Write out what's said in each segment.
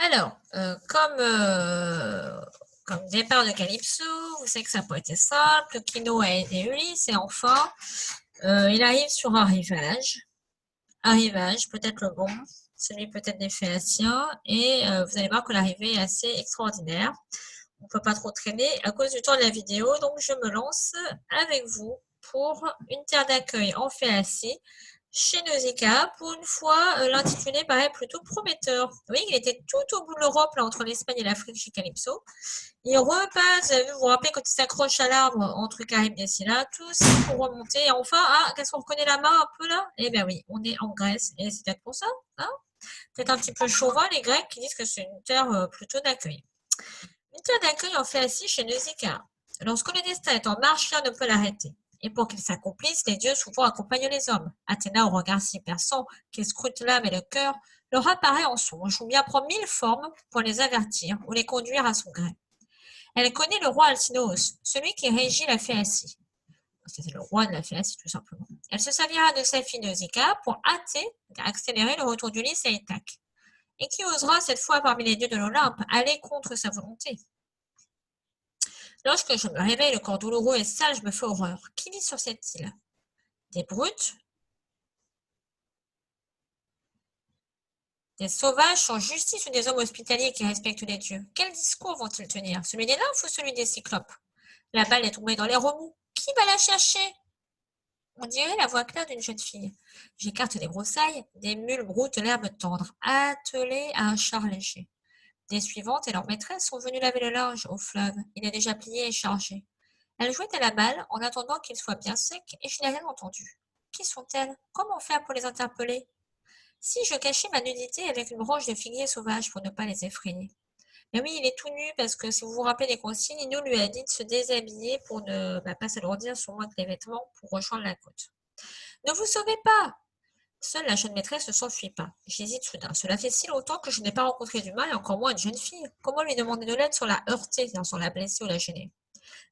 Alors, comme départ de Calypso, vous savez que ça n'a pas été simple. Kino a aidé Ulysse et enfin, il arrive sur un rivage peut-être le bon, celui peut-être des Phéaciens, et vous allez voir que l'arrivée est assez extraordinaire. On ne peut pas trop traîner à cause du temps de la vidéo, donc je me lance avec vous pour une terre d'accueil en Phéacie chez Nausicaa. Pour une fois, l'intitulé paraît plutôt prometteur. Oui, il était tout au bout de l'Europe, là, entre l'Espagne et l'Afrique chez Calypso. Il repasse, vous vous rappelez quand il s'accroche à l'arbre entre Charybde et Scylla, tout ça pour remonter. Et enfin, qu'est-ce qu'on reconnaît la main un peu là? Eh bien oui, on est en Grèce, et c'est peut-être pour ça, hein? Peut-être un petit peu chauvin, les Grecs qui disent que c'est une terre plutôt d'accueil. Une terre d'accueil en fait assis chez Nausicaa. Lorsque le destin est en marche, rien ne peut l'arrêter. Et pour qu'il s'accomplisse, les dieux souvent accompagnent les hommes. Athéna, au regard si perçant, qui scrute l'âme et le cœur, leur apparaît en songe ou bien prend 1000 formes pour les avertir ou les conduire à son gré. Elle connaît le roi Alcinoos, celui qui régit la Phéacie. C'est le roi de la Phéacie, tout simplement. Elle se servira de sa fille Nausicaa pour accélérer le retour d'Ulysse à Ithaque. Et qui osera, cette fois parmi les dieux de l'Olympe, aller contre sa volonté? Lorsque je me réveille, le corps douloureux et sale, je me fais horreur. Qui vit sur cette île? Des brutes? Des sauvages sans justice ou des hommes hospitaliers qui respectent les dieux? Quel discours vont-ils tenir? Celui des nymphes ou celui des cyclopes? La balle est tombée dans les remous. Qui va la chercher? On dirait la voix claire d'une jeune fille. J'écarte les broussailles, des mules broutent l'herbe tendre, attelées à un char léger. Des suivantes et leurs maîtresses sont venues laver le linge au fleuve. Il est déjà plié et chargé. Elles jouaient à la balle en attendant qu'il soit bien sec et je n'ai rien entendu. Qui sont-elles? Comment faire pour les interpeller? Si je cachais ma nudité avec une branche de figuier sauvage pour ne pas les effrayer. Mais oui, il est tout nu parce que si vous vous rappelez des consignes, Ino lui a dit de se déshabiller pour ne pas s'alourdir sur moins que les vêtements pour rejoindre la côte. Ne vous sauvez pas! Seule la jeune maîtresse ne s'enfuit pas. J'hésite soudain. Cela fait si longtemps que je n'ai pas rencontré d'humain et encore moins une jeune fille. Comment lui demander de l'aide sans la heurter, sans la blesser ou la gêner?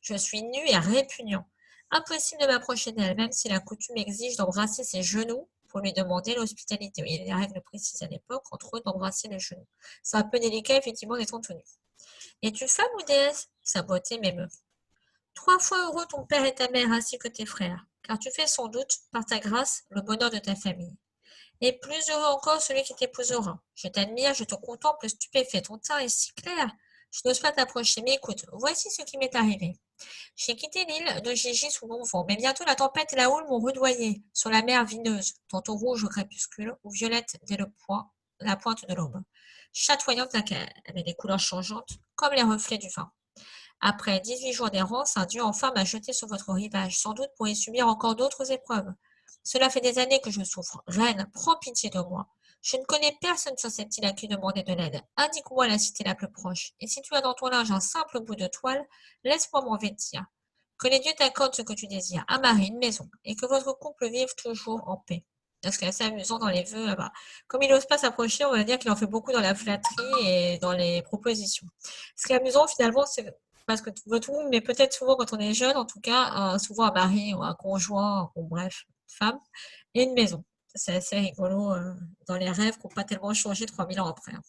Je suis nue et répugnant. Impossible de m'approcher d'elle, même si la coutume exige d'embrasser ses genoux pour lui demander l'hospitalité. Oui, il y a des règles précises à l'époque, entre autres d'embrasser les genoux. C'est un peu délicat, effectivement, d'être en tenue. Es-tu femme ou déesse? Sa beauté m'émeut. 3 fois heureux ton père et ta mère ainsi que tes frères, car tu fais sans doute, par ta grâce, le bonheur de ta famille. Et plus heureux encore celui qui t'épousera. Je t'admire, je te contemple stupéfait. Ton teint est si clair. Je n'ose pas t'approcher, mais écoute, voici ce qui m'est arrivé. J'ai quitté l'île de Gigi sous mon vent, mais bientôt la tempête et la houle m'ont rudoyé sur la mer vineuse, tantôt rouge au crépuscule ou violette dès la pointe de l'aube. Chatoyante avec des couleurs changeantes, comme les reflets du vin. Après 18 jours d'errance, un dieu enfin m'a jeté sur votre rivage, sans doute pour y subir encore d'autres épreuves. Cela fait des années que je souffre. Reine, prends pitié de moi. Je ne connais personne sur cette île à qui demander de l'aide. Indique-moi la cité la plus proche. Et si tu as dans ton linge un simple bout de toile, laisse-moi m'en vêtir. Que les dieux t'accordent ce que tu désires, un mari, une maison, et que votre couple vive toujours en paix. Ce qui est assez amusant dans les vœux, comme il n'ose pas s'approcher, on va dire qu'il en fait beaucoup dans la flatterie et dans les propositions. Ce qui est amusant finalement, c'est parce que tout le monde, mais peut-être souvent quand on est jeune, en tout cas, souvent un mari ou un conjoint, ou bref, une femme, et une maison. C'est assez rigolo dans les rêves qui n'ont pas tellement changé 3000 ans après, hein.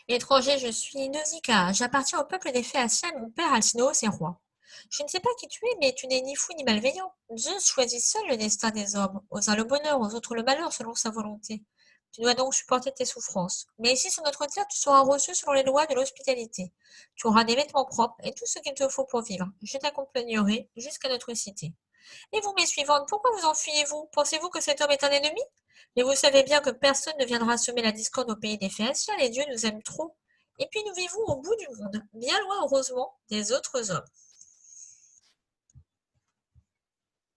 Étranger, je suis Nausicaa. J'appartiens au peuple des Phéaciens. Mon père Alcinoos est roi. Je ne sais pas qui tu es, mais tu n'es ni fou ni malveillant. Zeus choisit seul le destin des hommes, aux uns le bonheur, aux autres le malheur, selon sa volonté. Tu dois donc supporter tes souffrances. Mais ici, sur notre terre, tu seras reçu selon les lois de l'hospitalité. Tu auras des vêtements propres et tout ce qu'il te faut pour vivre. Je t'accompagnerai jusqu'à notre cité. Et vous, mes suivantes, pourquoi vous enfuyez-vous? Pensez-vous que cet homme est un ennemi? Mais vous savez bien que personne ne viendra semer la discorde au pays des Phéaciens, les dieux nous aiment trop. Et puis nous vivons au bout du monde, bien loin, heureusement, des autres hommes.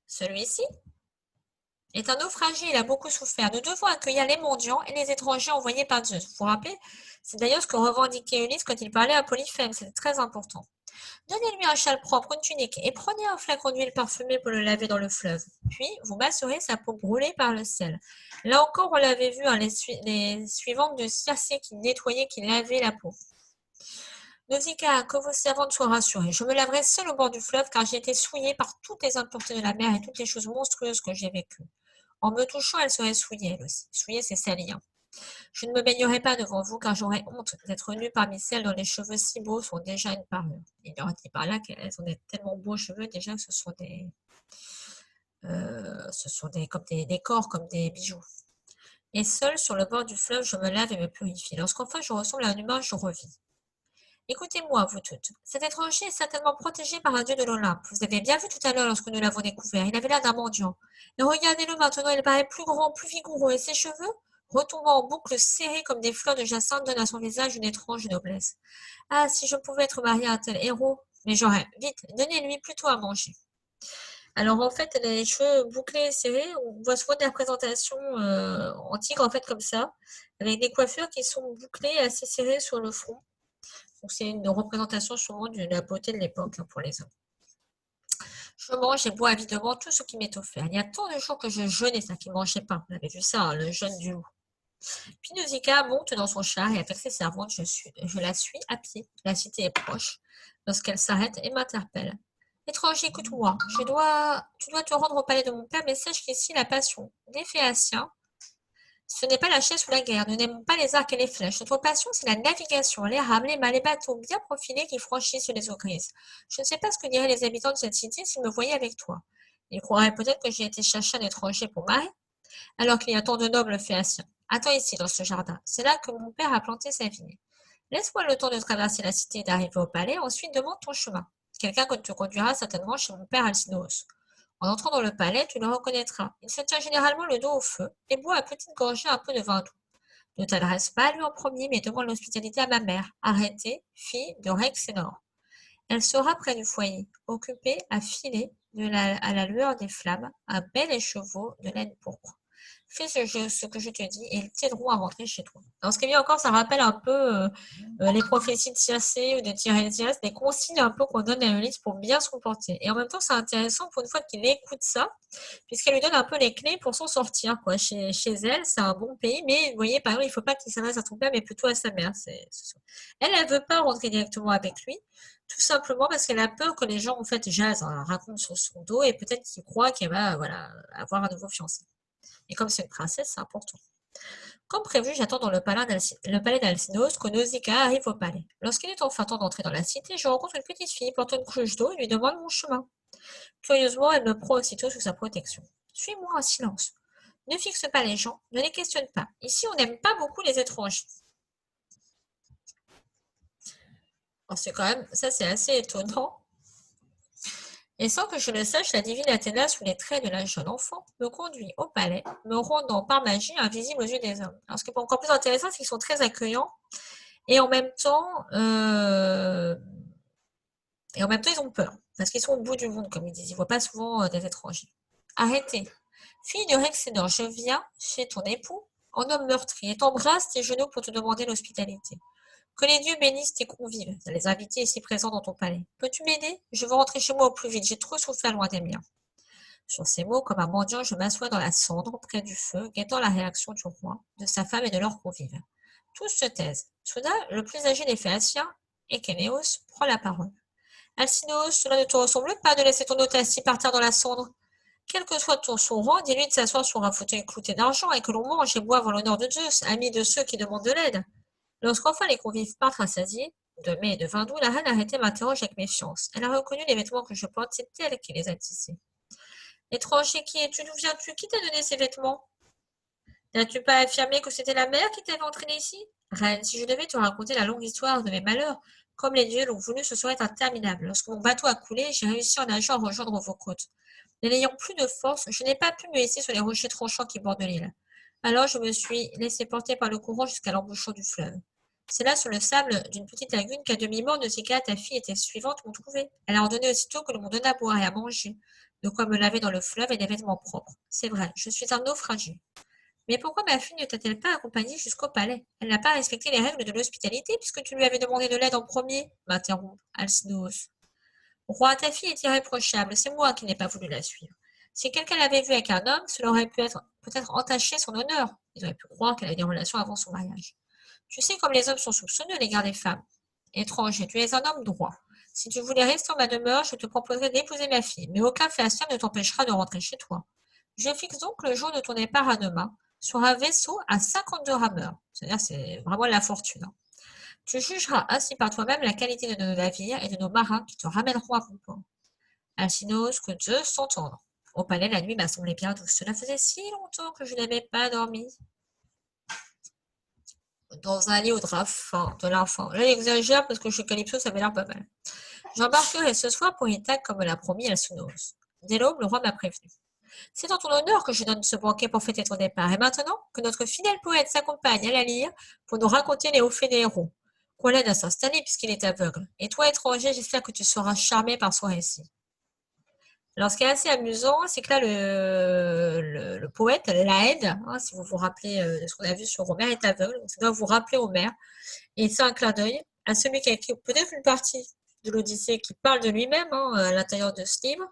Celui-ci est un naufragé, il a beaucoup souffert. Nous devons accueillir les mendiants et les étrangers envoyés par Zeus. Vous vous rappelez? C'est d'ailleurs ce que revendiquait Ulysse quand il parlait à Polyphème, c'était très important. Donnez-lui un châle propre, une tunique, et prenez un flacon d'huile parfumée pour le laver dans le fleuve. Puis, vous masserez sa peau brûlée par le sel. Là encore, on l'avait vu, hein, les suivantes de Circé qui nettoyaient, qui lavaient la peau. Nausicaa, que vos servantes soient rassurées. Je me laverai seule au bord du fleuve, car j'ai été souillée par toutes les impuretés de la mer et toutes les choses monstrueuses que j'ai vécues. En me touchant, elle serait souillée, elle aussi. Souillée, c'est salir. Je ne me baignerai pas devant vous, car j'aurais honte d'être nue parmi celles dont les cheveux si beaux sont déjà une parure. Il leur dit par là qu'elles ont des tellement beaux cheveux déjà que ce sont comme des corps, comme des bijoux. Et seule sur le bord du fleuve, je me lave et me purifie. Lorsqu'enfin je ressemble à un humain, je revis. Écoutez-moi, vous toutes. Cet étranger est certainement protégé par un dieu de l'Olympe. Vous avez bien vu tout à l'heure lorsque nous l'avons découvert. Il avait l'air d'un mendiant. Et regardez-le maintenant, il paraît plus grand, plus vigoureux. Et ses cheveux, retombant en boucles serrées comme des fleurs de jacinthe, donnent à son visage une étrange noblesse. Ah, si je pouvais être mariée à un tel héros. Mais j'aurais. Vite, donnez-lui plutôt à manger. Alors en fait, elle a les cheveux bouclés et serrés. On voit souvent des représentations antiques en fait comme ça, avec des coiffures qui sont bouclées et assez serrées sur le front. Donc c'est une représentation sûrement de la beauté de l'époque pour les hommes. Je mange et bois avidement tout ce qui m'est offert. Il y a tant de jours que je jeûne et ça qui ne mangeait pas. Vous avez vu ça, hein, le jeûne du loup. Puis Nausicaa monte dans son char et avec ses servantes, je la suis à pied. La cité est proche. Lorsqu'elle s'arrête et m'interpelle. Étranger, écoute-moi. Tu dois te rendre au palais de mon père, mais sache qu'ici, la passion des Phéaciens, ce n'est pas la chasse ou la guerre. Nous n'aimons pas les arcs et les flèches. Notre passion, c'est la navigation, les rames, les mâts, les bateaux bien profilés qui franchissent les eaux grises. Je ne sais pas ce que diraient les habitants de cette cité s'ils me voyaient avec toi. Ils croiraient peut-être que j'ai été chercher un étranger pour marier, alors qu'il y a tant de nobles Phéaciens. Attends ici, dans ce jardin. C'est là que mon père a planté sa vigne. Laisse-moi le temps de traverser la cité et d'arriver au palais, ensuite demande ton chemin. Quelqu'un te conduira certainement chez mon père Alcinous. En entrant dans le palais, tu le reconnaîtras. Il se tient généralement le dos au feu et boit à petites gorgées un peu de vin doux. Ne t'adresse pas à lui en premier, mais demande l'hospitalité à ma mère, arrêtée, fille de Rhexénor. Elle sera près du foyer, occupée à filer à la lueur des flammes un bel écheveau de laine pourpre. Fais ce que je te dis et ils t'aideront à rentrer chez toi. Alors, ce qui est bien encore, ça rappelle un peu les prophéties de Circé ou de Tirésias, des consignes un peu qu'on donne à Ulysse pour bien se comporter. Et en même temps, c'est intéressant pour une fois qu'il écoute ça, puisqu'elle lui donne un peu les clés pour s'en sortir. Quoi. Chez elle, c'est un bon pays, mais vous voyez, par exemple, il ne faut pas qu'il s'adresse à son père, mais plutôt à sa mère. Elle ne veut pas rentrer directement avec lui, tout simplement parce qu'elle a peur que les gens, en fait, jasent, hein, racontent sur son dos, et peut-être qu'il croit qu'elle va voilà, avoir un nouveau fiancé. Et comme c'est une princesse, c'est important. Comme prévu, j'attends dans le palais d'Alcinos que Nausicaa arrive au palais. Lorsqu'il est enfin temps d'entrer dans la cité, je rencontre une petite fille portant une cruche d'eau et lui demande mon chemin. Curieusement, elle me prend aussitôt sous sa protection. Suis-moi en silence. Ne fixe pas les gens, ne les questionne pas. Ici, on n'aime pas beaucoup les étrangers. Alors, c'est quand même, ça c'est assez étonnant. Et sans que je le sache, la divine Athéna, sous les traits de la jeune enfant, me conduit au palais, me rendant par magie invisible aux yeux des hommes. Alors, ce qui est encore plus intéressant, c'est qu'ils sont très accueillants et en même temps, ils ont peur parce qu'ils sont au bout du monde, comme ils disent. Ils ne voient pas souvent des étrangers. Arrêtez. Fille de Rhexénor, je viens chez ton époux en homme meurtri et t'embrasse tes genoux pour te demander l'hospitalité. Que les dieux bénissent tes convives, les invités ici présents dans ton palais. Peux-tu m'aider? Je veux rentrer chez moi au plus vite, j'ai trop souffert loin des miens. Sur ces mots, comme un mendiant, je m'assois dans la cendre, près du feu, guettant la réaction du roi, de sa femme et de leurs convives. Tous se taisent. Soudain, le plus âgé des Phéaciens, Échénéos, prend la parole. Alcinous, cela ne te ressemble pas de laisser ton hôte assis par terre dans la cendre. Quel que soit son rang, dis-lui de s'asseoir sur un fauteuil clouté d'argent et que l'on mange et boive en l'honneur de Zeus, ami de ceux qui demandent de l'aide. Lorsqu'enfin les convives partent rassasiés, de mets et de vin doux, la reine arrêtée m'interroge avec méfiance. Elle a reconnu les vêtements que je porte, c'est elle qui les a tissés. Étranger, qui es-tu? D'où viens-tu? Qui t'a donné ces vêtements? N'as-tu pas affirmé que c'était la mer qui t'avait entraîné ici? Reine, si je devais te raconter la longue histoire de mes malheurs, comme les dieux l'ont voulu, ce serait interminable. Lorsque mon bateau a coulé, j'ai réussi en nageant à rejoindre vos côtes. Mais n'ayant plus de force, je n'ai pas pu me laisser sur les rochers tranchants qui bordent l'île. Alors je me suis laissé porter par le courant jusqu'à l'embouchure du fleuve. C'est là, sur le sable d'une petite lagune, qu'à demi-mort, Nausicaa, ta fille et tes suivantes m'ont trouvé. Elle a ordonné aussitôt que l'on me donne à boire et à manger, de quoi me laver dans le fleuve et des vêtements propres. C'est vrai, je suis un naufragé. Mais pourquoi ma fille ne t'a-t-elle pas accompagnée jusqu'au palais? Elle n'a pas respecté les règles de l'hospitalité puisque tu lui avais demandé de l'aide en premier, m'interrompt Alcinous. Roi, ta fille est irréprochable, c'est moi qui n'ai pas voulu la suivre. Si quelqu'un l'avait vue avec un homme, cela aurait pu être peut-être entaché son honneur. Ils auraient pu croire qu'elle avait des relations avant son mariage. Tu sais comme les hommes sont soupçonneux à l'égard des femmes. Étranger, tu es un homme droit. Si tu voulais rester en ma demeure, je te proposerais d'épouser ma fille, mais aucun Phéacien ne t'empêchera de rentrer chez toi. Je fixe donc le jour de ton départ à demain. sur un vaisseau à 52 rameurs. C'est-à-dire, c'est vraiment la fortune. Hein. Tu jugeras ainsi par toi-même la qualité de nos navires et de nos marins qui te ramèneront à bon port. Alcinous, que Zeus s'entende. Au palais, la nuit m'a semblé bien douce. Cela faisait si longtemps que je n'avais pas dormi. Dans un lit au drap fin, de l'enfant. Là, il exagère parce que chez Calypso, ça avait l'air pas mal. J'embarquerai ce soir pour Ithaque comme l'a promis Alcinous. Dès l'aube, le roi m'a prévenu. C'est en ton honneur que je donne ce banquet pour fêter ton départ. Et maintenant, que notre fidèle poète s'accompagne à la lyre pour nous raconter les hauts faits des héros. Qu'on l'aide à s'installer puisqu'il est aveugle. Et toi, étranger, j'espère que tu seras charmé par son récit. Alors, ce qui est assez amusant, c'est que là, le poète l'aide, hein, si vous vous rappelez de ce qu'on a vu sur Homère, est aveugle. Donc, ça doit vous rappeler Homère. Et c'est un clin d'œil à celui qui a écrit peut-être une partie de l'Odyssée qui parle de lui-même hein, à l'intérieur de ce livre.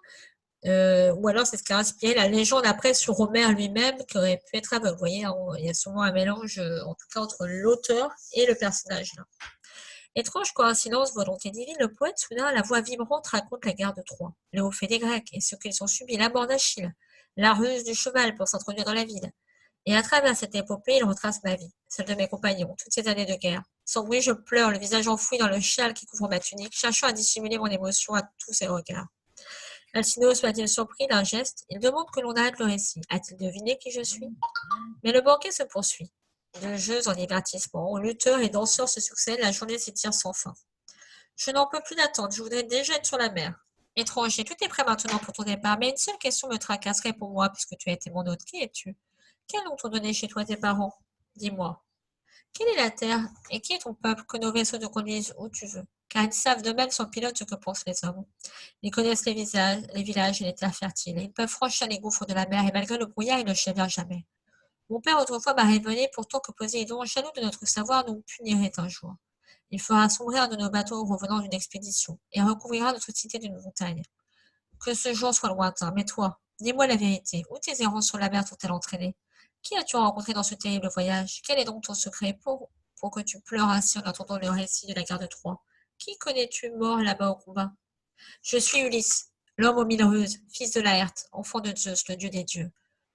Ou alors c'est ce qui a inspiré la légende après sur Homère lui-même qui aurait pu être aveugle. Vous voyez, il y a souvent un mélange, en tout cas, entre l'auteur et le personnage. Là. Étrange coïncidence, volonté divine, le poète, soudain, à la voix vibrante, raconte la guerre de Troie, les hauts faits des Grecs et ce qu'ils ont subi, la mort d'Achille, la ruse du cheval pour s'introduire dans la ville. Et à travers cette épopée, il retrace ma vie, celle de mes compagnons, toutes ces années de guerre. Sans bruit, je pleure, le visage enfoui dans le châle qui couvre ma tunique, cherchant à dissimuler mon émotion à tous ces regards. Alcinous soit-il surpris d'un geste, il demande que l'on arrête le récit. A-t-il deviné qui je suis? Mais le banquet se poursuit. De jeux en divertissement, où lutteurs et danseurs se succèdent, la journée s'étire sans fin. Je n'en peux plus d'attendre, je voudrais déjà être sur la mer. Étranger, tout est prêt maintenant pour ton départ, mais une seule question me tracasserait pour moi, puisque tu as été mon hôte. Qui es-tu? Quel nom t'ont donné chez toi tes parents? Dis-moi. Quelle est la terre et qui est ton peuple que nos vaisseaux te conduisent où tu veux? Car ils savent de même sans pilote ce que pensent les hommes. Ils connaissent les villages et les terres fertiles. Ils peuvent franchir les gouffres de la mer et malgré le brouillard, ils ne chavirent jamais. Mon père autrefois m'a révélé pourtant que Poséidon, jaloux de notre savoir, nous punirait un jour. Il fera sombrer un de nos bateaux revenant d'une expédition et recouvrira notre cité d'une montagne. Que ce jour soit lointain, mais toi, dis-moi la vérité. Où tes errances sur la mer t'ont-elles entraîné? Qui as-tu rencontré dans ce terrible voyage? Quel est donc ton secret pour que tu pleures ainsi en entendant le récit de la guerre de Troie? Qui connais-tu mort là-bas au combat? Je suis Ulysse, l'homme aux mille ruses, fils de Laërte, enfant de Zeus, le dieu des dieux.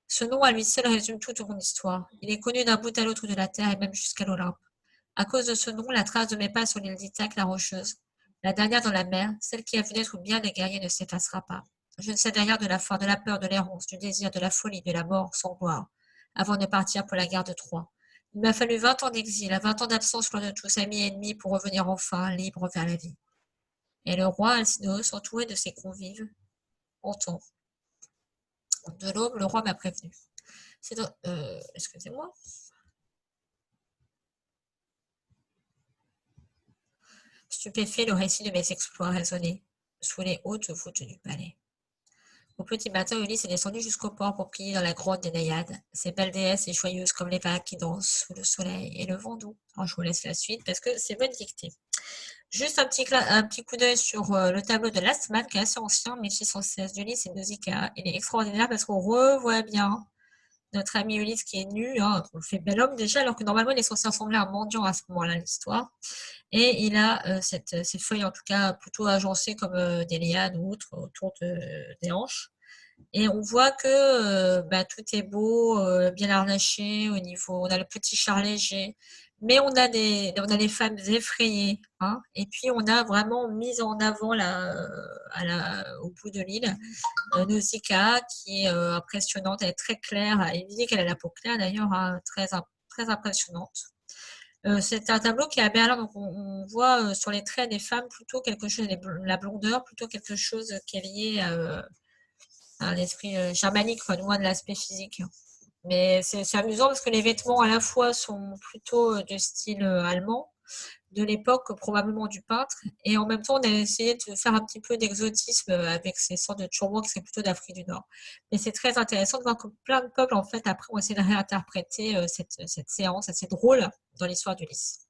Ce nom à lui seul résume toute mon histoire. Il est connu d'un bout à l'autre de la terre et même jusqu'à l'Olympe. À cause de ce nom, la trace de mes pas sur l'île d'Ithaque, la rocheuse, la dernière dans la mer, celle qui a vu naître bien des guerriers ne s'effacera pas. Je ne sais derrière de la faim, de la peur, de l'errance, du désir, de la folie, de la mort, sans gloire, avant de partir pour la guerre de Troie. Il m'a fallu 20 ans d'exil, 20 ans d'absence loin de tous amis et ennemis pour revenir enfin, libre vers la vie. Et le roi Alcinous, entouré de ses convives, entend. De l'aube, le roi m'a prévenu. Excusez-moi. Stupéfait, le récit de mes exploits résonnait sous les hautes voûtes du palais. Au petit matin, Ulysse est descendu jusqu'au port pour plier dans la grotte des Naïades. Ces belles déesses et joyeuses comme les vagues qui dansent sous le soleil et le vent doux. Alors, je vous laisse la suite parce que c'est bonne dictée. Juste un petit coup d'œil sur le tableau de Last Man qui est assez ancien, 1616 d'Ulysse et de Nausicaa. Il est extraordinaire parce qu'on revoit bien notre ami Ulysse qui est nu, hein, on le fait bel homme déjà, alors que normalement il est censé ressembler à un mendiant à ce moment-là, l'histoire. Et il a ces feuilles en tout cas plutôt agencées comme des lianes ou autres autour des hanches. Et on voit que tout est beau, bien harnaché au niveau. On a le petit char léger, mais on a des femmes effrayées, hein. Et puis on a vraiment mis en avant au bout de l'île Nausicaa qui est impressionnante. Elle est très claire. Il dit qu'elle a la peau claire d'ailleurs, hein, très impressionnante. C'est un tableau qui est à Berlin, donc on voit sur les traits des femmes plutôt quelque chose, la blondeur, plutôt quelque chose qui est lié à un esprit germanique, enfin, loin de l'aspect physique. Mais c'est amusant parce que les vêtements à la fois sont plutôt de style allemand, de l'époque probablement du peintre, et en même temps on a essayé de faire un petit peu d'exotisme avec ces sortes de turbans qui sont plutôt d'Afrique du Nord. Mais c'est très intéressant de voir que plein de peuples en fait après ont essayé de réinterpréter cette séance assez drôle dans l'histoire d'Ulysse.